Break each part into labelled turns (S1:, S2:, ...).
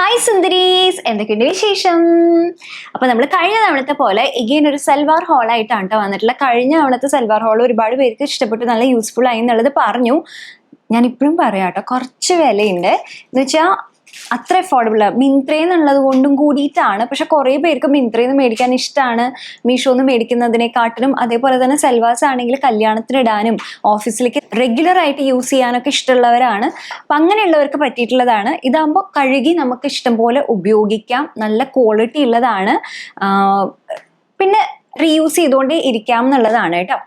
S1: Hi സുന്ദരീസ്, എന്തൊക്കെയുണ്ട് വിശേഷം? അപ്പൊ നമ്മൾ കഴിഞ്ഞ തവണത്തെ പോലെ എഗെയിൻ ഒരു സൽവാർ ഹോൾ ആയിട്ടാണ് കേട്ടോ വന്നിട്ടുള്ള. കഴിഞ്ഞ തവണത്തെ സൽവാർ ഹോൾ ഒരുപാട് പേർക്ക് ഇഷ്ടപ്പെട്ടു, നല്ല യൂസ്ഫുൾ ആയി എന്നുള്ളത് പറഞ്ഞു. ഞാൻ ഇപ്പോഴും പറയാം കേട്ടോ, കുറച്ച് വിലയുണ്ട് എന്ന് വെച്ചാൽ അത്ര അഫോർഡബിൾ മിന്ത്രയിൽ നിന്നുള്ളത് കൊണ്ടും കൂടിയിട്ടാണ്. പക്ഷെ കുറേ പേർക്ക് മിന്ത്രയിൽ നിന്ന് മേടിക്കാൻ ഇഷ്ടമാണ്, മീഷോന്ന് മേടിക്കുന്നതിനെക്കാട്ടിലും. അതേപോലെ തന്നെ സൽവാസ് ആണെങ്കിൽ കല്യാണത്തിന് ഇടാനും ഓഫീസിലേക്ക് റെഗുലർ ആയിട്ട് യൂസ് ചെയ്യാനൊക്കെ ഇഷ്ടമുള്ളവരാണ്. അപ്പം അങ്ങനെയുള്ളവർക്ക് പറ്റിയിട്ടുള്ളതാണ്. ഇതാകുമ്പോൾ കഴുകി നമുക്ക് ഇഷ്ടം പോലെ ഉപയോഗിക്കാം, നല്ല ക്വാളിറ്റി ഉള്ളതാണ്, പിന്നെ റീയൂസ് ചെയ്തുകൊണ്ടേ ഇരിക്കാം എന്നുള്ളതാണ് കേട്ടോ.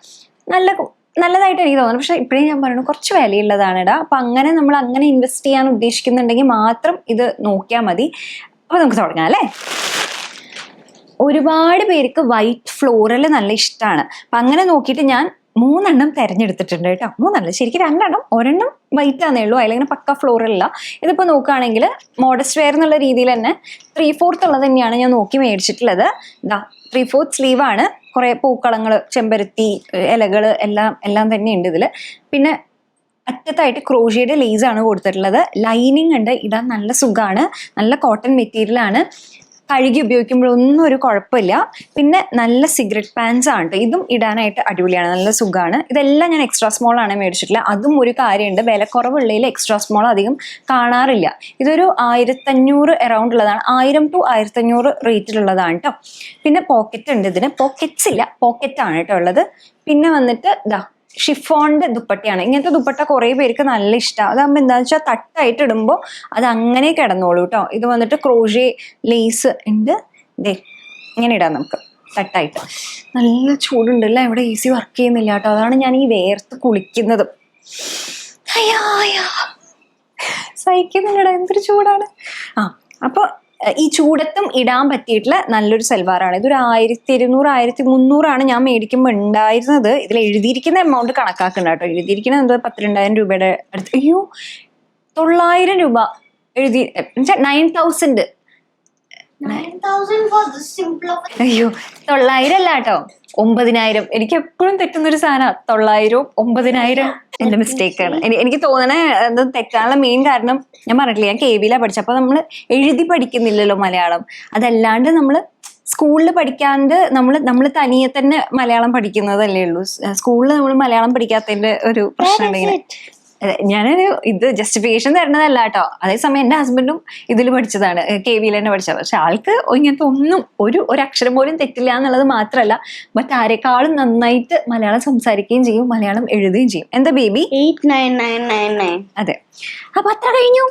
S1: നല്ലതായിട്ട് എനിക്ക് തോന്നുന്നു. പക്ഷെ ഇപ്പോഴേ ഞാൻ പറയുന്നു കുറച്ച് വിലയുള്ളതാണ് ഇടാ. അപ്പം അങ്ങനെ നമ്മൾ അങ്ങനെ ഇൻവെസ്റ്റ് ചെയ്യാൻ ഉദ്ദേശിക്കുന്നുണ്ടെങ്കിൽ മാത്രം ഇത് നോക്കിയാൽ മതി. അപ്പോൾ നമുക്ക് തുടങ്ങാം അല്ലേ. ഒരുപാട് പേർക്ക് വൈറ്റ് ഫ്ലോറൽ നല്ല ഇഷ്ടമാണ്. അപ്പം അങ്ങനെ നോക്കിയിട്ട് ഞാൻ 3 തിരഞ്ഞെടുത്തിട്ടുണ്ട് കേട്ടോ. 3 ശരിക്കും 2 ഒരെണ്ണം വൈറ്റ് ആണേ ഉള്ളൂ, അതിലിങ്ങനെ പക്ക ഫ്ലോറല്ല. ഇതിപ്പോൾ നോക്കുകയാണെങ്കിൽ മോഡസ്റ്റ് വെയർ എന്നുള്ള രീതിയിൽ തന്നെ 3/4 ഉള്ളത് തന്നെയാണ് ഞാൻ നോക്കി മേടിച്ചിട്ടുള്ളത്. ഇതാ 3/4 സ്ലീവാണ്. കുറേ പൂക്കളങ്ങൾ, ചെമ്പരത്തി ഇലകൾ എല്ലാം തന്നെ ഉണ്ട് ഇതിൽ. പിന്നെ അറ്റത്തായിട്ട് ക്രോഷിയുടെ ലേസാണ് കൊടുത്തിട്ടുള്ളത്. ലൈനിങ് ഉണ്ട്, ഇടാൻ നല്ല സുഖമാണ്, നല്ല കോട്ടൺ മെറ്റീരിയലാണ്. കഴുകി ഉപയോഗിക്കുമ്പോഴൊന്നും ഒരു കുഴപ്പമില്ല. പിന്നെ നല്ല സിഗരറ്റ് പാൻസ് ആണ് കേട്ടോ, ഇതും ഇടാനായിട്ട് അടിപൊളിയാണ്, നല്ല സുഖമാണ്. ഇതെല്ലാം ഞാൻ എക്സ്ട്രാ സ്മോൾ ആണ് മേടിച്ചിട്ടുള്ളത്. അതും ഒരു കാര്യമുണ്ട്, വിലക്കുറവുള്ളതിൽ എക്സ്ട്രാ സ്മോൾ അധികം കാണാറില്ല. ഇതൊരു 1500 അറൗണ്ട് ഉള്ളതാണ്, 1000 to 1500 റേറ്റിലുള്ളതാണ് കേട്ടോ. പിന്നെ പോക്കറ്റ് ഉണ്ട്, ഇതിന് പോക്കറ്റ്സ് ഇല്ല, പോക്കറ്റാണ് കേട്ടോ ഉള്ളത്. പിന്നെ വന്നിട്ട് ഇതാ ഷിഫോണിന്റെ ദുപ്പട്ടയാണ്. ഇങ്ങനത്തെ ദുപ്പട്ട കുറേ പേർക്ക് നല്ല ഇഷ്ടമാണ്. അതാകുമ്പോൾ എന്താണെന്ന് വെച്ചാൽ തട്ടായിട്ട് ഇടുമ്പോൾ അത് അങ്ങനെ കിടന്നോളൂ കേട്ടോ. ഇത് വന്നിട്ട് ക്രോഷേ ലേസ് ഉണ്ട്, ഇതേ ഇങ്ങനെ ഇടാം നമുക്ക് തട്ടായിട്ട്. നല്ല ചൂടുണ്ടല്ലോ, ഇവിടെ AC വർക്ക് ചെയ്യുന്നില്ല കേട്ടോ, അതാണ് ഞാൻ ഈ വേർത്ത് കുളിക്കുന്നത്. സഹിക്കുന്നില്ലടാ, എന്തൊരു ചൂടാണ്. അപ്പോൾ ഈ ചൂടത്തും ഇടാൻ പറ്റിയിട്ടുള്ള നല്ലൊരു സൽവാറാണ്. ഇതൊരു 1200 1300 ഞാൻ മേടിക്കുമ്പോൾ ഉണ്ടായിരുന്നത്. ഇതിൽ എഴുതിയിരിക്കുന്ന എമൗണ്ട് കണക്കാക്കുന്നുണ്ട് കേട്ടോ. എഴുതിയിരിക്കുന്നത് എന്തോ 12,000 രൂപയുടെ അടുത്ത്. അയ്യോ, 900 രൂപ എഴുതി, 9,000. അയ്യോ, 900 അല്ല കേട്ടോ, 9,000. എനിക്ക് എപ്പോഴും തെറ്റുന്നൊരു സാധനം 900 9,000. എന്റെ മിസ്റ്റേക്കാണ്. എനിക്ക് തോന്നണേ അത് തെറ്റാനുള്ള മെയിൻ കാരണം ഞാൻ പറഞ്ഞിട്ടില്ല, ഞാൻ KVയിലാണ് പഠിച്ചത്. അപ്പൊ നമ്മൾ എഴുതി പഠിക്കുന്നില്ലല്ലോ മലയാളം. അതല്ലാണ്ട് നമ്മൾ സ്കൂളിൽ പഠിക്കാണ്ട് നമ്മൾ തനിയെ തന്നെ മലയാളം പഠിക്കുന്നതല്ലേ ഉള്ളൂ. സ്കൂളിൽ നമ്മൾ മലയാളം പഠിക്കാത്തതിന്റെ ഒരു പ്രശ്നം ഉണ്ടെങ്കിൽ ഞാനൊരു ഇത് ജസ്റ്റിഫിക്കേഷൻ തരുന്നതല്ല കേട്ടോ. അതേസമയം എൻ്റെ ഹസ്ബൻഡും ഇതിൽ പഠിച്ചതാണ്, KVയിൽ തന്നെ പഠിച്ചത്. പക്ഷെ ആൾക്ക് ഇങ്ങനത്തെ ഒന്നും ഒരു അക്ഷരം പോലും തെറ്റില്ല എന്നുള്ളത് മാത്രമല്ല, മറ്റാരെക്കാളും നന്നായിട്ട് മലയാളം സംസാരിക്കുകയും ചെയ്യും, മലയാളം എഴുതുകയും ചെയ്യും. എന്താ ബേബി?
S2: 8,999.
S1: അതെ. അപ്പൊ അത്ര കഴിഞ്ഞു.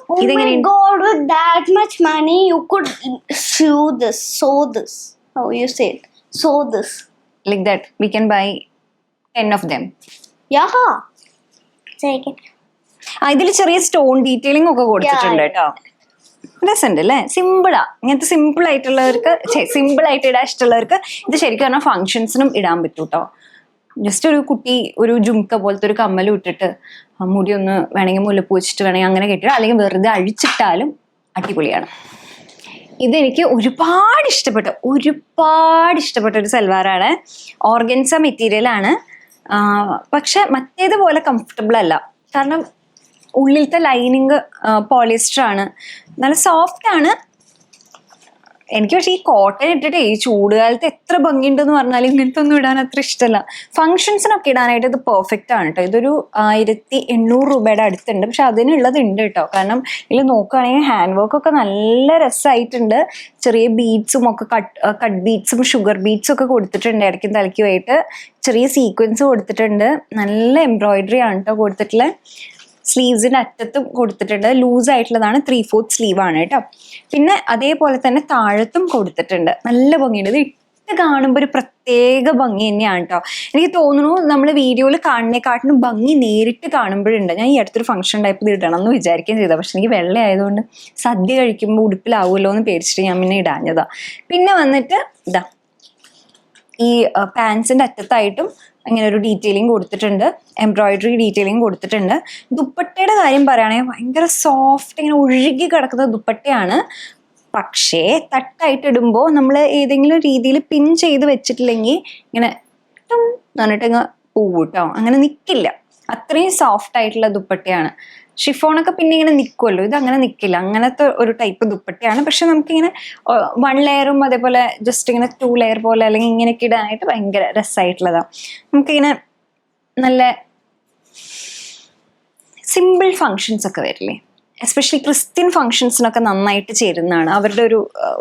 S1: Like that we can buy 10 of them.
S2: Yeah.
S1: ഇതിൽ ചെറിയ സ്റ്റോൺ ഡീറ്റെയിലിംഗ് ഒക്കെ കൊടുത്തിട്ടുണ്ട് കേട്ടോ. രസമുണ്ട് അല്ലേ, സിമ്പിളാ. ഇങ്ങനത്തെ സിമ്പിൾ ആയിട്ടുള്ളവർക്ക്, സിമ്പിൾ ആയിട്ട് ഇടാൻ ഇഷ്ടമുള്ളവർക്ക് ഇത് ശരിക്കും പറഞ്ഞാൽ ഫങ്ഷൻസിനും ഇടാൻ പറ്റും കേട്ടോ. ജസ്റ്റ് ഒരു കുട്ടി ഒരു ജുംക്ക പോലത്തെ ഒരു കമ്മലും ഇട്ടിട്ട് മുടി ഒന്ന് വേണമെങ്കിൽ മുല്ലപ്പൂ വെച്ചിട്ട് വേണമെങ്കിൽ അങ്ങനെ കെട്ടിട്ട്, അല്ലെങ്കിൽ വെറുതെ അഴിച്ചിട്ടാലും അടിപൊളിയാണ്. ഇതെനിക്ക് ഒരുപാട് ഇഷ്ടപ്പെട്ട ഒരു സൽവാറാണ്. ഓർഗൻസ മെറ്റീരിയലാണ്. പക്ഷെ മറ്റേതുപോലെ കംഫർട്ടബിൾ അല്ല, കാരണം ഉള്ളിലത്തെ ലൈനിങ് പോളിസ്റ്റർ ആണ്, നല്ല സോഫ്റ്റ് ആണ്. എനിക്ക് പക്ഷേ ഈ കോട്ടൺ ഇട്ടിട്ട് ഈ ചൂടുകാലത്ത് എത്ര ഭംഗിയുണ്ടെന്ന് പറഞ്ഞാലും ഇങ്ങനത്തെ ഒന്നും ഇടാൻ അത്ര ഇഷ്ടമല്ല. ഫങ്ഷൻസിനൊക്കെ ഇടാനായിട്ട് ഇത് പെർഫെക്റ്റ് ആണ് കേട്ടോ. ഇതൊരു 1800 രൂപയുടെ അടുത്തുണ്ട്. പക്ഷെ അതിനുള്ളത് ഉണ്ട് കേട്ടോ, കാരണം ഇതിൽ നോക്കുകയാണെങ്കിൽ ഹാൻഡ് വർക്ക് ഒക്കെ നല്ല രസമായിട്ടുണ്ട്. ചെറിയ ബീഡ്സും ഒക്കെ കട്ട് ബീഡ്സും ഷുഗർ ബീഡ്സും ഒക്കെ കൊടുത്തിട്ടുണ്ട് ഇടയ്ക്കും തലയ്ക്കുമായിട്ട്. ചെറിയ സീക്വൻസ് കൊടുത്തിട്ടുണ്ട്, നല്ല എംബ്രോയിഡറി ആണ് കേട്ടോ കൊടുത്തിട്ടുള്ളത്. സ്ലീവ്സിന്റെ അറ്റത്തും കൊടുത്തിട്ടുണ്ട്, ലൂസ് ആയിട്ടുള്ളതാണ്, 3/4 സ്ലീവാണ് കേട്ടോ. പിന്നെ അതേപോലെ തന്നെ താഴത്തും കൊടുത്തിട്ടുണ്ട്, നല്ല ഭംഗിയുണ്ട്. ഇത് ഇട്ട് കാണുമ്പോൾ ഒരു പ്രത്യേക ഭംഗി തന്നെയാണ് കേട്ടോ. എനിക്ക് തോന്നുന്നു നമ്മൾ വീഡിയോയിൽ കാണുന്നേക്കാട്ടിനും ഭംഗി നേരിട്ട് കാണുമ്പോഴുണ്ട്. ഞാൻ ഈ അടുത്തൊരു ഫംഗ്ഷൻ ടൈപ്പ് ഇത് ഇടണം എന്ന് വിചാരിക്കുകയും ചെയ്തത്, പക്ഷെ എനിക്ക് വെള്ള ആയതുകൊണ്ട് സദ്യ കഴിക്കുമ്പോൾ ഉടുപ്പിലാവുമല്ലോ എന്ന് പേടിച്ചിട്ട് ഞാൻ പിന്നെ ഇടാഞ്ഞതാ. പിന്നെ വന്നിട്ട് ഇതാ ഈ പാൻസിന്റെ അറ്റത്തായിട്ടും ഇങ്ങനെ ഒരു ഡീറ്റെയിലിംഗ് കൊടുത്തിട്ടുണ്ട്, എംബ്രോയിഡറി ഡീറ്റെയിലിംഗ് കൊടുത്തിട്ടുണ്ട്. ദുപ്പട്ടയുടെ കാര്യം പറയുകയാണെങ്കിൽ ഭയങ്കര സോഫ്റ്റ്, ഇങ്ങനെ ഒഴുകി കിടക്കുന്ന ദുപ്പട്ടയാണ്. പക്ഷേ തട്ടായിട്ട് ഇടുമ്പോൾ നമ്മൾ ഏതെങ്കിലും രീതിയിൽ പിൻ ചെയ്ത് വെച്ചിട്ടില്ലെങ്കിൽ ഇങ്ങനെ പറഞ്ഞിട്ട് ഇങ്ങ് പോവും കേട്ടോ, അങ്ങനെ നിൽക്കില്ല. അത്രയും സോഫ്റ്റ് ആയിട്ടുള്ള ദുപ്പട്ടയാണ്. ഷിഫോണൊക്കെ പിന്നെ ഇങ്ങനെ നിൽക്കുമല്ലോ, ഇത് അങ്ങനെ നിൽക്കില്ല. അങ്ങനത്തെ ഒരു ടൈപ്പ് ദുപ്പട്ടയാണ്. പക്ഷെ നമുക്കിങ്ങനെ 1 ലെയറും അതേപോലെ ജസ്റ്റ് ഇങ്ങനെ 2 ലെയർ പോലെ അല്ലെങ്കിൽ ഇങ്ങനെയൊക്കെ ഇടാനായിട്ട് ഭയങ്കര രസമായിട്ടുള്ളതാണ്. നമുക്കിങ്ങനെ നല്ല സിമ്പിൾ ഫങ്ഷൻസ് ഒക്കെ വരില്ലേ, എസ്പെഷ്യലി ക്രിസ്ത്യൻ ഫംഗ്ഷൻസിനൊക്കെ നന്നായിട്ട് ചേരുന്നതാണ്. അവരുടെ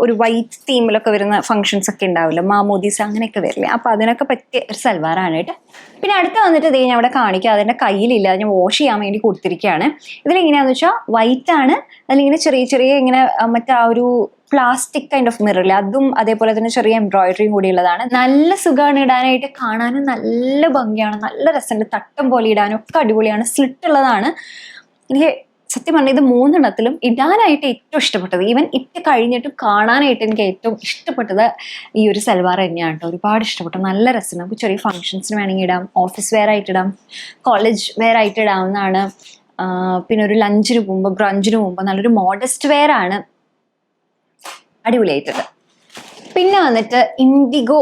S1: ഒരു വൈറ്റ് തീമിലൊക്കെ വരുന്ന ഫംഗ്ഷൻസ് ഒക്കെ ഉണ്ടാവില്ല, മാമോദീസ് അങ്ങനെയൊക്കെ വരില്ലേ, അപ്പൊ അതിനൊക്കെ പറ്റിയ ഒരു സൽവാറാണ് കേട്ടോ. പിന്നെ അടുത്ത് വന്നിട്ട് ഇത് ഞാൻ അവിടെ കാണിക്കുക, അതിന്റെ കയ്യിലില്ല, ഞാൻ വാഷ് ചെയ്യാൻ വേണ്ടി കൊടുത്തിരിക്കുകയാണ്. ഇതിലെങ്ങനെയാന്ന് വെച്ചാൽ വൈറ്റ് ആണ്, അതിലിങ്ങനെ ചെറിയ ചെറിയ ഇങ്ങനെ മറ്റേ ആ ഒരു പ്ലാസ്റ്റിക് കൈൻഡ് ഓഫ് മിററില്ലേ, അതും അതേപോലെ തന്നെ ചെറിയ എംബ്രോയിഡറിയും കൂടി ഉള്ളതാണ്. നല്ല സുഖമാണ് ഇടാനായിട്ട്, കാണാനും നല്ല ഭംഗിയാണ്, നല്ല രസമുണ്ട്, തട്ടം പോലെ ഇടാനും ഒക്കെ അടിപൊളിയാണ്, സ്ലിറ്റ് ഉള്ളതാണ്. എനിക്ക് സത്യം പറഞ്ഞാൽ ഇത് 3 എണ്ണത്തിലും ഇടാനായിട്ട് ഏറ്റവും ഇഷ്ടപ്പെട്ടത്, ഈവൻ ഇട്ട് കഴിഞ്ഞിട്ട് കാണാനായിട്ട് എനിക്ക് ഏറ്റവും ഇഷ്ടപ്പെട്ടത് ഈ ഒരു സൽവാർ തന്നെയാണ് കേട്ടോ. ഒരുപാട് ഇഷ്ടപ്പെട്ടു, നല്ല രസം. നമുക്ക് ചെറിയ ഫംഗ്ഷൻസിന് വേണമെങ്കിൽ ഇടാം, ഓഫീസ് വെയർ ആയിട്ട് ഇടാം, കോളേജ് വെയർ ആയിട്ട് ഇടാവുന്നതാണ്. പിന്നെ ഒരു ലഞ്ചിന് പോകുമ്പോൾ, ബ്രഞ്ചിന് പോകുമ്പോൾ നല്ലൊരു മോഡസ്റ്റ് വെയർ ആണ്, അടിപൊളിയായിട്ടുണ്ട്. പിന്നെ വന്നിട്ട് ഇൻഡിഗോ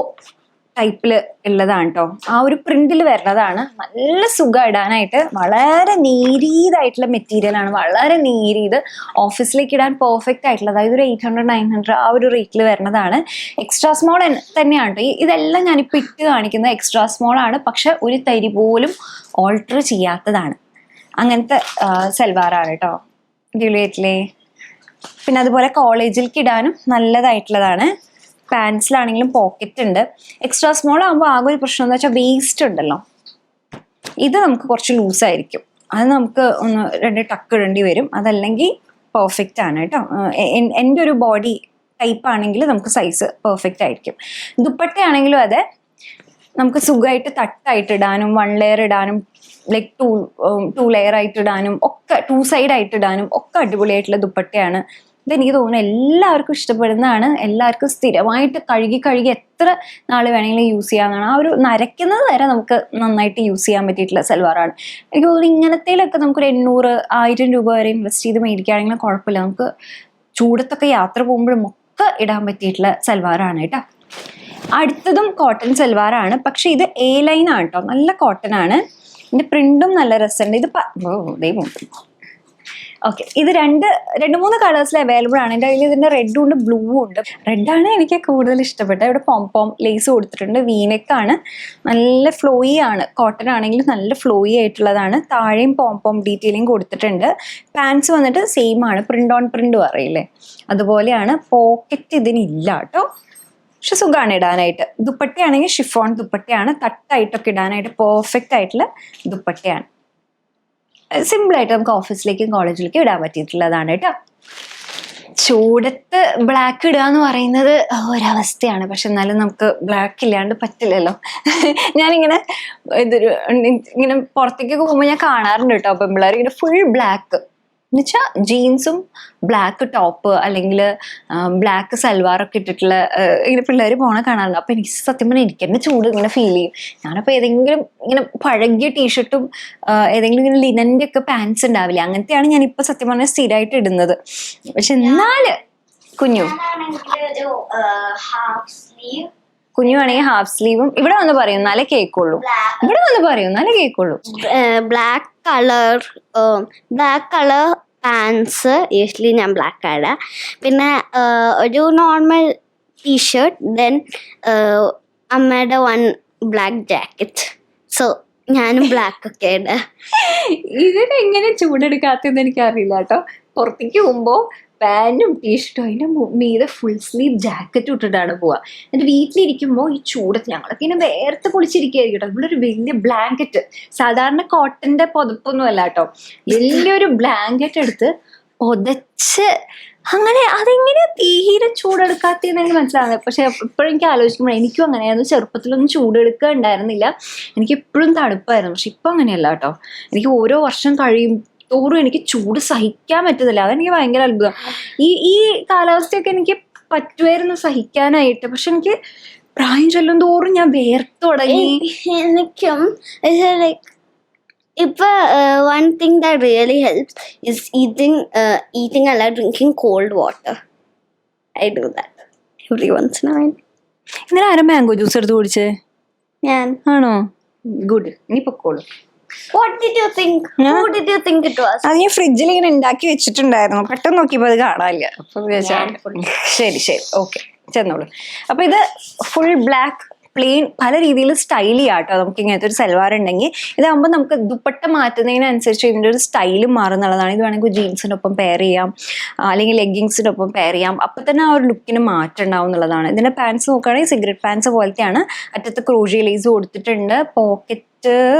S1: ടൈപ്പിൽ ഉള്ളതാണ് കേട്ടോ, ആ ഒരു പ്രിന്റിൽ വരുന്നതാണ്. നല്ല സുഖം ഇടാനായിട്ട്, വളരെ നേരിയതായിട്ടുള്ള മെറ്റീരിയലാണ്, വളരെ നേരിയത്, ഓഫീസിലേക്ക് ഇടാൻ പെർഫെക്റ്റ് ആയിട്ടുള്ള, അതായത് ഒരു 800-900 ആ ഒരു റേറ്റിൽ വരുന്നതാണ്. എക്സ്ട്രാ സ്മോൾ തന്നെയാണ് കേട്ടോ. ഇതെല്ലാം ഞാനിപ്പോൾ ഇട്ട് കാണിക്കുന്നത് എക്സ്ട്രാ സ്മോൾ ആണ്, പക്ഷെ ഒരു തരി പോലും ഓൾട്ടർ ചെയ്യാത്തതാണ്. അങ്ങനത്തെ സൽവാറാണ് കേട്ടോ, അടിപൊളിയായിട്ടില്ലേ. പിന്നെ അതുപോലെ കോളേജിലേക്ക് ഇടാനും നല്ലതായിട്ടുള്ളതാണ്. പാൻസിലാണെങ്കിലും പോക്കറ്റ് ഉണ്ട്. എക്സ്ട്രാ സ്മോൾ ആകുമ്പോൾ ആകെ ഒരു പ്രശ്നം എന്ന് വെച്ചാൽ വേസ്റ്റ് ഉണ്ടല്ലോ, ഇത് നമുക്ക് കുറച്ച് ലൂസായിരിക്കും, അത് നമുക്ക് 2 ടക്ക് ഇടേണ്ടി വരും, അതല്ലെങ്കിൽ പെർഫെക്റ്റ് ആണ് കേട്ടോ. എൻ്റെ ഒരു ബോഡി ടൈപ്പ് ആണെങ്കിൽ നമുക്ക് സൈസ് പെർഫെക്റ്റ് ആയിരിക്കും. ദുപ്പട്ടയാണെങ്കിലും അതെ, നമുക്ക് സുഖമായിട്ട് തട്ടായിട്ട് ഇടാനും 1 ലെയർ ഇടാനും ലൈക്ക് 2 ലെയർ ആയിട്ട് ഇടാനും ഒക്കെ 2 സൈഡ് ആയിട്ട് ഇടാനും ഒക്കെ അടിപൊളിയായിട്ടുള്ള ദുപ്പട്ടയാണ്. ഇതെനിക്ക് തോന്നുന്നു എല്ലാവർക്കും ഇഷ്ടപ്പെടുന്നതാണ്. എല്ലാവർക്കും സ്ഥിരമായിട്ട് കഴുകി എത്ര നാൾ വേണമെങ്കിലും യൂസ് ചെയ്യാവുന്നതാണ്. ആ ഒരു നരയ്ക്കുന്നത് വരെ നമുക്ക് നന്നായിട്ട് യൂസ് ചെയ്യാൻ പറ്റിയിട്ടുള്ള സൽവാറാണ്. എനിക്ക് തോന്നുന്നു ഇങ്ങനത്തേലൊക്കെ നമുക്കൊരു 800-1000 രൂപ വരെ ഇൻവെസ്റ്റ് ചെയ്ത് മേടിക്കുകയാണെങ്കിലും കുഴപ്പമില്ല, നമുക്ക് ചൂടത്തൊക്കെ യാത്ര പോകുമ്പോഴും ഒക്കെ ഇടാൻ പറ്റിയിട്ടുള്ള സൽവാറാണ് കേട്ടോ. അടുത്തതും കോട്ടൺ സൽവാറാണ്, പക്ഷെ ഇത് A-ലൈൻ ആണ് കേട്ടോ, നല്ല കോട്ടൺ ആണ്. ഇതിന്റെ പ്രിന്റും നല്ല രസമുണ്ട്. ഇത് ഓക്കെ, ഇത് 2-3 കളേഴ്സിൽ അവൈലബിൾ ആണ്. എൻ്റെ കയ്യിൽ ഇതിന്റെ റെഡും ഉണ്ട്, ബ്ലൂ ഉണ്ട്. റെഡാണ് എനിക്ക് കൂടുതൽ ഇഷ്ടപ്പെട്ടത്. ഇവിടെ പോം ലേസ് കൊടുത്തിട്ടുണ്ട്, വീനെക്കാണ്, നല്ല ഫ്ലോയി ആണ്. കോട്ടൺ ആണെങ്കിലും നല്ല ഫ്ലോയി ആയിട്ടുള്ളതാണ്. താഴെയും പോം ഡീറ്റെയിലിംഗ് കൊടുത്തിട്ടുണ്ട്. പാൻസ് വന്നിട്ട് സെയിം ആണ്, പ്രിന്റ് ഓൺ പ്രിന്റ് പറയില്ലേ അതുപോലെയാണ്. പോക്കറ്റ് ഇതിനില്ല കേട്ടോ, പക്ഷെ സുഖമാണ് ഇടാനായിട്ട്. ദുപ്പട്ടയാണെങ്കിൽ ഷിഫോൺ ദുപ്പട്ടയാണ്, തട്ടായിട്ടൊക്കെ ഇടാനായിട്ട് പെർഫെക്റ്റ് ആയിട്ടുള്ള ദുപ്പട്ടയാണ്. സിമ്പിളായിട്ട് നമുക്ക് ഓഫീസിലേക്കും കോളേജിലേക്കും ഇടാൻ പറ്റിയിട്ടുള്ളതാണ് കേട്ടോ. ചൂടത്ത് ബ്ലാക്ക് ഇടുക എന്ന് പറയുന്നത് ഒരവസ്ഥയാണ്, പക്ഷെ എന്നാലും നമുക്ക് ബ്ലാക്ക് ഇല്ലാണ്ട് പറ്റില്ലല്ലോ. ഞാനിങ്ങനെ ഇങ്ങനെ പുറത്തേക്കൊക്കെ പോകുമ്പോൾ ഞാൻ കാണാറുണ്ട് കേട്ടോ, അപ്പം പിള്ളേർ ഇങ്ങനെ ഫുൾ ബ്ലാക്ക് എന്നുവെച്ചാൽ ജീൻസും ബ്ലാക്ക് ടോപ്പ് അല്ലെങ്കിൽ ബ്ലാക്ക് സൽവാറൊക്കെ ഇട്ടിട്ടുള്ള ഇങ്ങനെ പിള്ളേർ പോണ കാണാറുണ്ട്. അപ്പൊ എനിക്ക് സത്യം പറഞ്ഞാൽ എനിക്ക് തന്നെ ചൂട് ഇങ്ങനെ ഫീൽ ചെയ്യും. ഞാനപ്പോൾ ഏതെങ്കിലും ഇങ്ങനെ പഴകിയ ടീഷർട്ടും ഏതെങ്കിലും ഇങ്ങനെ ലിനന്റെ ഒക്കെ പാൻസ് ഉണ്ടാവില്ല, അങ്ങനത്തെയാണ് ഞാനിപ്പോൾ സത്യം പറഞ്ഞാൽ സ്ഥിരമായിട്ട് ഇടുന്നത്. പക്ഷെ എന്നാല് കുഞ്ഞുവാണെങ്കിൽ ഹാഫ് സ്ലീവും ഇവിടെ വന്ന് പറയും എന്നാലേ കേൾക്കുള്ളൂ,
S2: ബ്ലാക്ക് കളർ പാൻസ് യൂഷ്വലി ഞാൻ ബ്ലാക്ക് ആണ്. പിന്നെ ഒരു നോർമൽ ടീഷർട്ട്, ദെൻ അമ്മയുടെ 1 ബ്ലാക്ക് ജാക്കറ്റ്. സോ ഞാനും ബ്ലാക്ക് ഒക്കെ ഉണ്ട്.
S1: ഇതിനെങ്ങനെ ചൂടെടുക്കാത്തെന്ന് എനിക്കറിയില്ല കേട്ടോ. പുറത്തേക്ക് പോകുമ്പോൾ പാൻറ്റും ടീഷർട്ടും അതിൻ്റെ മീതെ ഫുൾ സ്ലീവ് ജാക്കറ്റും ഇട്ടിട്ടാണ് പോവുക. എന്നിട്ട് വീട്ടിലിരിക്കുമ്പോൾ ഈ ചൂടത്ത് ഞങ്ങളൊക്കെ ഇങ്ങനെ വേർത്ത് പൊളിച്ചിരിക്കുകയായിരിക്കും കേട്ടോ. ഇവിടെ ഒരു വലിയ ബ്ലാങ്കറ്റ്, സാധാരണ കോട്ടന്റെ പുതപ്പൊന്നും അല്ല കേട്ടോ, വലിയൊരു ബ്ലാങ്കറ്റ് എടുത്ത് പുതച്ച് അങ്ങനെ അതെങ്ങനെ തീരെ ചൂടെടുക്കാത്തതെന്ന് എനിക്ക് മനസ്സിലാവുന്നത്. പക്ഷെ എപ്പോഴും എനിക്ക് ആലോചിക്കുമ്പോൾ എനിക്കും അങ്ങനെയായിരുന്നു. ചെറുപ്പത്തിലൊന്നും ചൂടെടുക്കുക ഉണ്ടായിരുന്നില്ല, എനിക്ക് എപ്പോഴും തണുപ്പായിരുന്നു. പക്ഷെ ഇപ്പം അങ്ങനെയല്ല കേട്ടോ, എനിക്ക് ഓരോ വർഷം കഴിയും തോറും എനിക്ക് ചൂട് സഹിക്കാൻ പറ്റുന്നില്ല. അതെനിക്ക് ഭയങ്കര അത്ഭുതം. ഈ കാലാവസ്ഥയൊക്കെ എനിക്ക് പറ്റുമായിരുന്നു സഹിക്കാനായിട്ട്, പക്ഷെ എനിക്ക് പ്രായം ചെല്ലും തോറും ഞാൻ വേർത്ത് തുടങ്ങി.
S2: എനിക്കും ലൈക്ക് ഇപ്പൊ one thing that really helps is eating a lot, drinking cold water. I do that every once in a while.
S1: ഇന്നലെ ആരും മാംഗോ ജ്യൂസ് എടുത്ത് കുടിച്ചേ?
S2: ഞാൻ.
S1: ആണോ? ഗുഡ്, ഇനി പൊക്കോളൂ.
S2: What did you think? Who did you think it was?
S1: അത് ഞാൻ ഫ്രിഡ്ജിൽ ഇങ്ങനെ ഉണ്ടാക്കി വെച്ചിട്ടുണ്ടായിരുന്നു, പെട്ടെന്ന് നോക്കിയപ്പോൾ അത് കാണാനില്ല. അപ്പൊ ശരി ശരി ഓക്കെ ചെന്നോളൂ. അപ്പൊ ഇത് ഫുൾ ബ്ലാക്ക് പ്ലെയിൻ പല രീതിയിൽ സ്റ്റൈൽ ചെയ്യാട്ടോ. നമുക്ക് ഇങ്ങനത്തെ ഒരു സൽവാർ ഉണ്ടെങ്കിൽ ഇതാകുമ്പോൾ നമുക്ക് ദുപ്പട്ട മാറ്റുന്നതിനനുസരിച്ച് ഇതിൻ്റെ ഒരു സ്റ്റൈലും മാറുന്നുള്ളതാണ്. ഇത് വേണമെങ്കിൽ ജീൻസിൻ്റെ ഒപ്പം പെയർ ചെയ്യാം, അല്ലെങ്കിൽ ലെഗിങ്സിൻ്റെ ഒപ്പം പെയർ ചെയ്യാം. അപ്പം തന്നെ ആ ഒരു ലുക്കിന് മാറ്റം ഉണ്ടാവും എന്നുള്ളതാണ്. ഇതിൻ്റെ പാൻസ് നോക്കുകയാണെങ്കിൽ സിഗരറ്റ് പാൻസ് പോലത്തെയാണ്. അറ്റത്ത് ക്രൂഷി ലേസ് കൊടുത്തിട്ടുണ്ട്. പോക്കറ്റ്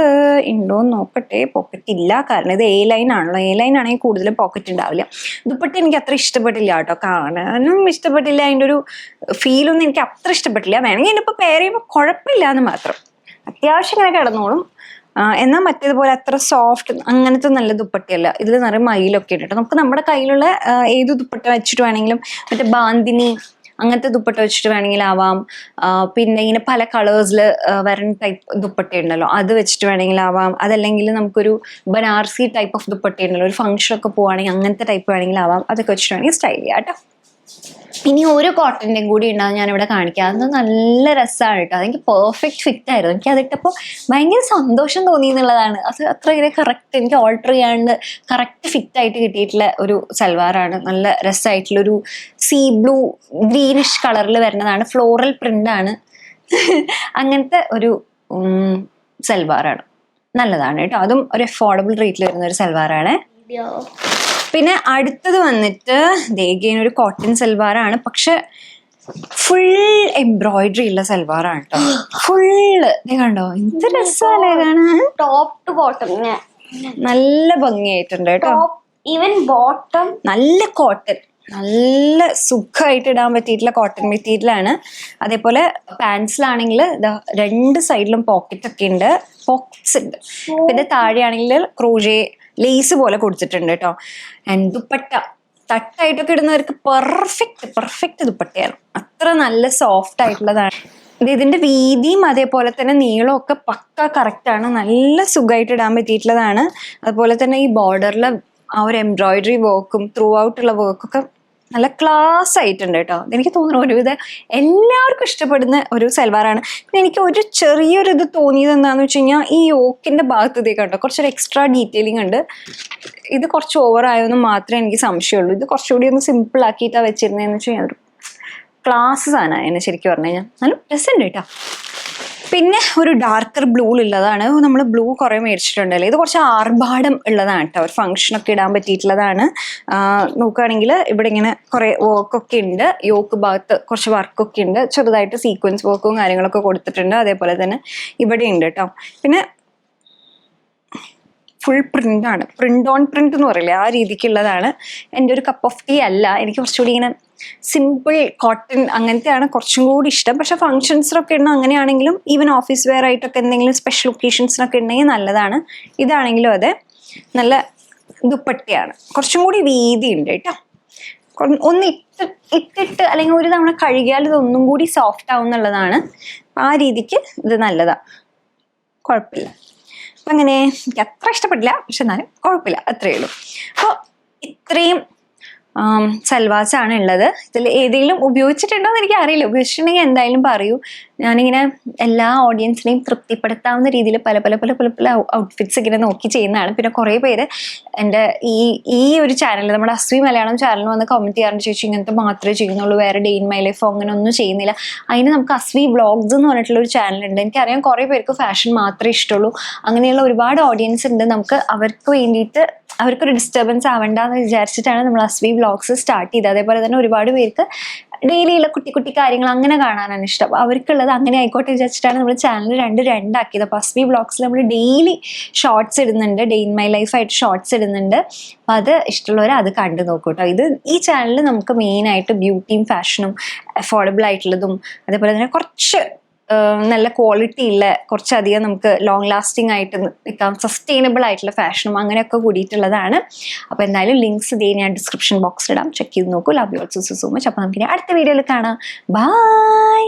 S1: ഉണ്ടോന്ന് നോക്കട്ടെ. പോക്കറ്റ് ഇല്ല, കാരണം ഇത് എ ലൈൻ ആണല്ലോ. എ ലൈൻ ആണെങ്കിൽ കൂടുതലും പോക്കറ്റ് ഉണ്ടാവില്ല. ദുപ്പട്ട എനിക്ക് അത്ര ഇഷ്ടപ്പെട്ടില്ല കേട്ടോ, കാണാനും ഇഷ്ടപ്പെട്ടില്ല. അതിൻ്റെ ഒരു ഫീലൊന്നും എനിക്ക് അത്ര ഇഷ്ടപ്പെട്ടില്ല. വേണമെങ്കിൽ ഇതിനിപ്പോൾ പെയർ ചെയ്യുമ്പോൾ കുഴപ്പമില്ല എന്ന് മാത്രം. അത്യാവശ്യം ഇങ്ങനെ കിടന്നോളും. എന്നാൽ മറ്റേതുപോലെ അത്ര സോഫ്റ്റ് അങ്ങനത്തെ നല്ല ദുപ്പട്ടയല്ല. ഇതിൽ നിറയെ മയിലൊക്കെ ഇട്ടിട്ട് നമുക്ക് നമ്മുടെ കയ്യിലുള്ള ഏത് ദുപ്പട്ട വെച്ചിട്ട് വേണമെങ്കിലും, മറ്റേ ബാന്തിനി അങ്ങനത്തെ ദുപ്പട്ട വെച്ചിട്ട് വേണമെങ്കിലാവാം. പിന്നെ ഇങ്ങനെ പല കളേഴ്സിൽ വരുന്ന ടൈപ്പ് ദുപ്പട്ട ഉണ്ടല്ലോ, അത് വെച്ചിട്ട് വേണമെങ്കിലാവാം. അതല്ലെങ്കിൽ നമുക്കൊരു ബനാറസി ടൈപ്പ് ഓഫ് ദുപ്പട്ട ഉണ്ടല്ലോ, ഒരു ഫംഗ്ഷനൊക്കെ പോവുകയാണെങ്കിൽ അങ്ങനത്തെ ടൈപ്പ് വേണമെങ്കിലാവാം. അതൊക്കെ വെച്ചിട്ട് വേണമെങ്കിൽ സ്റ്റൈൽ ചെയ്യാം കേട്ടോ. ഇനി ഒരു കോട്ടൻ്റെയും കൂടി ഉണ്ടാകും ഞാനിവിടെ കാണിക്കാം. അത് നല്ല രസമാണ് കേട്ടോ. അതെനിക്ക് പെർഫെക്റ്റ് ഫിറ്റ് ആയിരുന്നു. എനിക്ക് അതിട്ടപ്പോൾ ഭയങ്കര സന്തോഷം തോന്നി എന്നുള്ളതാണ്. അത് അത്ര ഇങ്ങനെ കറക്റ്റ് എനിക്ക് ഓൾട്ടർ ചെയ്യാണ്ട് കറക്റ്റ് ഫിറ്റ് ആയിട്ട് കിട്ടിയിട്ടുള്ള ഒരു സൽവാറാണ്. നല്ല രസമായിട്ടുള്ളൊരു സീ ബ്ലൂ ഗ്രീനിഷ് കളറിൽ വരുന്നതാണ്. ഫ്ലോറൽ പ്രിൻ്റാണ്. അങ്ങനത്തെ ഒരു സൽവാറാണ്. നല്ലതാണ് കേട്ടോ. അതും ഒരു അഫോർഡബിൾ റേറ്റിൽ വരുന്ന ഒരു സൽവാറാണ്. പിന്നെ അടുത്തത് വന്നിട്ട് ദേഗേൻ ഒരു കോട്ടൺ സൽവാറാണ്, പക്ഷെ ഫുൾ എംബ്രോയിഡറി ഉള്ള സൽവാറാണ് കേട്ടോ. ഫുള്ള് കണ്ടോ, എന്ത് രസമല്ലേ കാണാൻ.
S2: ടോപ്പ് ടു ബോട്ടം
S1: നല്ല ഭംഗിയായിട്ടുണ്ട് കേട്ടോ.
S2: ഈവൻ ബോട്ടം
S1: നല്ല കോട്ടൺ, നല്ല സുഖമായിട്ട് ഇടാൻ പറ്റിയിട്ടുള്ള കോട്ടൺ മെറ്റീരിയലാണ്. അതേപോലെ പാൻസിലാണെങ്കിൽ രണ്ട് സൈഡിലും പോക്കറ്റ് ഒക്കെ ഉണ്ട്, പോക്കറ്റ്സ് ഉണ്ട്. പിന്നെ താഴെയാണെങ്കിൽ ക്രോഷേ ലേസ് പോലെ കൊടുത്തിട്ടുണ്ട് കേട്ടോ. ആൻഡ് ദുപ്പട്ട തട്ടായിട്ടൊക്കെ ഇടുന്നവർക്ക് പെർഫെക്റ്റ് ദുപ്പട്ടയാണ്. അത്ര നല്ല സോഫ്റ്റ് ആയിട്ടുള്ളതാണ്. ഇതിന്റെ വീതിയും അതേപോലെ തന്നെ നീളവും ഒക്കെ പക്ക കറക്റ്റാണ്. നല്ല സുഖമായിട്ട് ഇടാൻ പറ്റിയിട്ടുള്ളതാണ്. അതുപോലെ തന്നെ ഈ ബോർഡറിലെ ആ ഒരു എംബ്രോയിഡറി വർക്കും ത്രൂ ഔട്ടുള്ള വർക്കൊക്കെ നല്ല ക്ലാസ് ആയിട്ടുണ്ട് കേട്ടോ. എനിക്ക് തോന്നുന്നു ഒരുവിധ എല്ലാവർക്കും ഇഷ്ടപ്പെടുന്ന ഒരു സൽവാറാണ്. പിന്നെ എനിക്ക് ഒരു ചെറിയൊരു ഇത് തോന്നിയത് എന്താണെന്ന് വെച്ച് കഴിഞ്ഞാൽ ഈ യോക്കിൻ്റെ ഭാഗത്തേക്ക് കേട്ടോ കുറച്ചൊരു എക്സ്ട്രാ ഡീറ്റെയിലിംഗ് ഉണ്ട്. ഇത് കുറച്ച് ഓവറായെന്ന് മാത്രമേ എനിക്ക് സംശയമുള്ളൂ. ഇത് കുറച്ചുകൂടി ഒന്ന് സിമ്പിൾ ആക്കിയിട്ടാണ് വെച്ചിരുന്നതെന്ന് വെച്ച് കഴിഞ്ഞാൽ ഒരു ക്ലാസ് സാധനമാണ് എന്നെ ശരിക്കും പറഞ്ഞു കഴിഞ്ഞാൽ. നല്ല രസമുണ്ട് കേട്ടോ. പിന്നെ ഒരു ഡാർക്കർ ബ്ലൂ ഉള്ളതാണ്. നമ്മൾ ബ്ലൂ കുറേ മേടിച്ചിട്ടുണ്ടല്ലോ. ഇത് കുറച്ച് ആർഭാടം ഉള്ളതാണ് കേട്ടോ. ഒരു ഫംഗ്ഷനൊക്കെ ഇടാൻ പറ്റിയിട്ടുള്ളതാണ്. നോക്കുകയാണെങ്കിൽ ഇവിടെ ഇങ്ങനെ കുറേ വർക്കൊക്കെ ഉണ്ട്. യോക്ക് ഭാഗത്ത് കുറച്ച് വർക്കൊക്കെ ഉണ്ട്. ചെറുതായിട്ട് സീക്വൻസ് വർക്കും കാര്യങ്ങളൊക്കെ കൊടുത്തിട്ടുണ്ട്. അതേപോലെ തന്നെ ഇവിടെ ഉണ്ട് കേട്ടോ. പിന്നെ ഫുൾ പ്രിൻ്റാണ്. പ്രിൻ്റ് ഓൺ പ്രിൻ്റ് എന്ന് പറയില്ലേ, ആ രീതിക്കുള്ളതാണ്. എൻ്റെ ഒരു കപ്പ് ഓഫ് ടീ അല്ല. എനിക്ക് കുറച്ചുകൂടി ഇങ്ങനെ സിമ്പിൾ കോട്ടൺ അങ്ങനത്തെയാണ് കുറച്ചും കൂടി ഇഷ്ടം. പക്ഷെ ഫംഗ്ഷൻസിനൊക്കെ ഇടുന്ന അങ്ങനെയാണെങ്കിലും ഈവൻ ഓഫീസ് വെയർ ആയിട്ടൊക്കെ എന്തെങ്കിലും സ്പെഷ്യൽ ഒക്കേഷൻസിനൊക്കെ ഉണ്ടെങ്കിൽ നല്ലതാണ്. ഇതാണെങ്കിലും അതെ, നല്ല ദുപ്പട്ടയാണ്. കുറച്ചും കൂടി വീതി ഉണ്ട് കേട്ടോ. ഒന്ന് ഇട്ടിട്ട് അല്ലെങ്കിൽ ഒരു തവണ കഴുകിയാൽ ഇതൊന്നും കൂടി സോഫ്റ്റ് ആവും എന്നുള്ളതാണ്. ആ രീതിക്ക് ഇത് നല്ലതാണ്, കുഴപ്പമില്ല. അപ്പം അങ്ങനെ എനിക്ക് അത്ര ഇഷ്ടപ്പെട്ടില്ല, പക്ഷെ എന്നാലും കുഴപ്പമില്ല, അത്രയേ ഉള്ളൂ. അപ്പോൾ ഇത്രയും സൽവാസാണ് ഉള്ളത്. ഇതിൽ ഏതെങ്കിലും ഉപയോഗിച്ചിട്ടുണ്ടോ എന്ന് എനിക്ക് അറിയില്ല. ഉപയോഗിച്ചിട്ടുണ്ടെങ്കിൽ എന്തായാലും പറയൂ. ഞാനിങ്ങനെ എല്ലാ ഓഡിയൻസിനെയും തൃപ്തിപ്പെടുത്താവുന്ന രീതിയിൽ പല പല പല പല പല ഔട്ട്ഫിറ്റ്സ് ഇങ്ങനെ നോക്കി ചെയ്യുന്നതാണ്. പിന്നെ കുറേ പേര് എൻ്റെ ഈ ഒരു ചാനൽ, നമ്മുടെ അസ്വി മലയാളം ചാനലിൽ വന്ന് കമൻറ്റ് ചെയ്യാറുണ്ട്, ചോദിച്ചു ഇങ്ങനത്തെ മാത്രമേ ചെയ്യുന്നുള്ളൂ, വേറെ ഡേ ഇൻ മൈ ലൈഫ് അങ്ങനെ ഒന്നും ചെയ്യുന്നില്ല. അതിന് നമുക്ക് അസ്വി വ്ളോഗ്സ് എന്ന് പറഞ്ഞിട്ടുള്ള ഒരു ചാനലുണ്ട്. എനിക്കറിയാം കുറേ പേർക്ക് ഫാഷൻ മാത്രമേ ഇഷ്ടമുള്ളൂ. അങ്ങനെയുള്ള ഒരുപാട് ഓഡിയൻസ് ഉണ്ട്. നമുക്ക് അവർക്ക് വേണ്ടിയിട്ട് അവർക്കൊരു ഡിസ്റ്റർബൻസ് ആവണ്ടെന്ന് വിചാരിച്ചിട്ടാണ് നമ്മൾ അസ്വി വ്ളോഗ്സ് സ്റ്റാർട്ട് ചെയ്തത്. അതേപോലെ തന്നെ ഒരുപാട് പേർക്ക് ഡെയിലിയുള്ള കുട്ടി കുട്ടി കാര്യങ്ങൾ അങ്ങനെ കാണാനാണ് ഇഷ്ടം. അപ്പോൾ അവർക്കുള്ളത് അങ്ങനെ ആയിക്കോട്ടെ വിചാരിച്ചിട്ടാണ് നമ്മൾ ചാനൽ രണ്ടാക്കിയത്. അപ്പോൾ അസ്വി വ്ളോഗ്സിൽ നമ്മൾ ഡെയിലി ഷോർട്സ് ഇടുന്നുണ്ട്, ഡേ ഇൻ മൈ ലൈഫായിട്ട് ഷോർട്സ് ഇടുന്നുണ്ട്. അപ്പോൾ അത് ഇഷ്ടമുള്ളവർ അത് കണ്ടു നോക്കൂ കേട്ടോ. ഈ ചാനലിൽ നമുക്ക് മെയിനായിട്ട് ബ്യൂട്ടിയും ഫാഷനും അഫോർഡബിൾ ആയിട്ടുള്ളതും അതേപോലെ തന്നെ കുറച്ച് നല്ല ക്വാളിറ്റി ഉള്ള കുറച്ചധികം നമുക്ക് ലോങ് ലാസ്റ്റിംഗ് ആയിട്ട് നിൽക്കാം, സസ്റ്റൈനബിൾ ആയിട്ടുള്ള ഫാഷനും അങ്ങനെയൊക്കെ കൂടിയിട്ടുള്ളതാണ്. അപ്പോൾ എന്തായാലും ലിങ്ക്സ് ഇതേ ഞാൻ ഡിസ്ക്രിപ്ഷൻ ബോക്സിലിടാം, ചെക്ക് ചെയ്ത് നോക്കൂ. Love you also so much. അപ്പോൾ നമുക്കിനി അടുത്ത വീഡിയോയിൽ കാണാം. ബൈ.